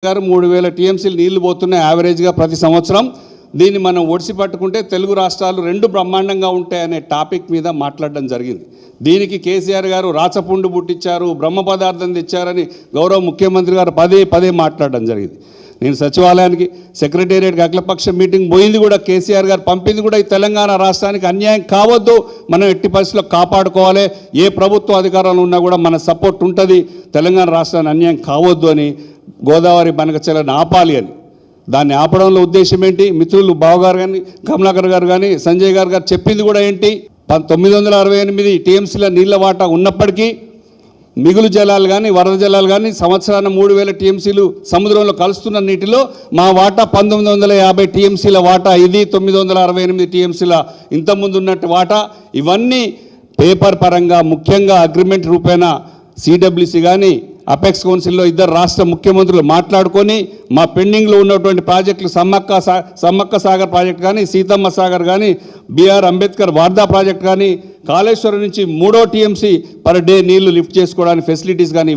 గారు 3000 టీఎంసీలు నీళ్లు పోతున్నాయి యావరేజ్గా ప్రతి సంవత్సరం. దీన్ని మనం ఒడిసి పట్టుకుంటే తెలుగు రాష్ట్రాలు రెండు బ్రహ్మాండంగా ఉంటాయనే టాపిక్ మీద మాట్లాడడం జరిగింది. దీనికి కేసీఆర్ గారు రాచపుండు పుట్టించారు, బ్రహ్మ పదార్థం తెచ్చారని గౌరవ ముఖ్యమంత్రి గారు పదే పదే మాట్లాడడం జరిగింది. నేను సచివాలయానికి సెక్రటేరియట్కి అఖిలపక్ష మీటింగ్ పోయింది కూడా, కేసీఆర్ గారు పంపింది కూడా ఈ తెలంగాణ రాష్ట్రానికి అన్యాయం కావద్దు, మనం ఎట్టి పరిస్థితుల్లో కాపాడుకోవాలి, ఏ ప్రభుత్వ అధికారంలో ఉన్నా కూడా మన సపోర్ట్ ఉంటుంది, తెలంగాణ రాష్ట్రానికి అన్యాయం కావద్దు అని, గోదావరి బనకచెలను ఆపాలి అని. దాన్ని ఆపడంలో ఉద్దేశం ఏంటి? మిత్రులు బావగారు కానీ కమలాకర్ గారు కానీ సంజయ్ గారు చెప్పింది కూడా ఏంటి? 968 టీఎంసీల నీళ్ల వాటా ఉన్నప్పటికీ మిగులు జలాలు కానీ వరద జలాలు కానీ సంవత్సరాన 3000 టీఎంసీలు సముద్రంలో కలుస్తున్న నీటిలో మా వాటా 1950 టీఎంసీల వాటా, ఇది 968 టీఎంసీల ఇంతకుముందు ఉన్నట్టు వాటా. ఇవన్నీ పేపర్ పరంగా ముఖ్యంగా అగ్రిమెంట్ రూపేణా సిడబ్ల్యూసి కానీ అపెక్స్ కౌన్సిల్లో ఇద్దరు రాష్ట్ర ముఖ్యమంత్రులు మాట్లాడుకొని మా పెండింగ్లో ఉన్నటువంటి ప్రాజెక్టులు సమ్మక్క సాగర్ ప్రాజెక్ట్ కానీ, సీతమ్మ సాగర్ కానీ, బిఆర్ అంబేద్కర్ వార్దా ప్రాజెక్ట్ కానీ, కాళేశ్వరం నుంచి 3వ టీఎంసీ పర్ డే నీళ్లు లిఫ్ట్ చేసుకోవడానికి ఫెసిలిటీస్ కానీ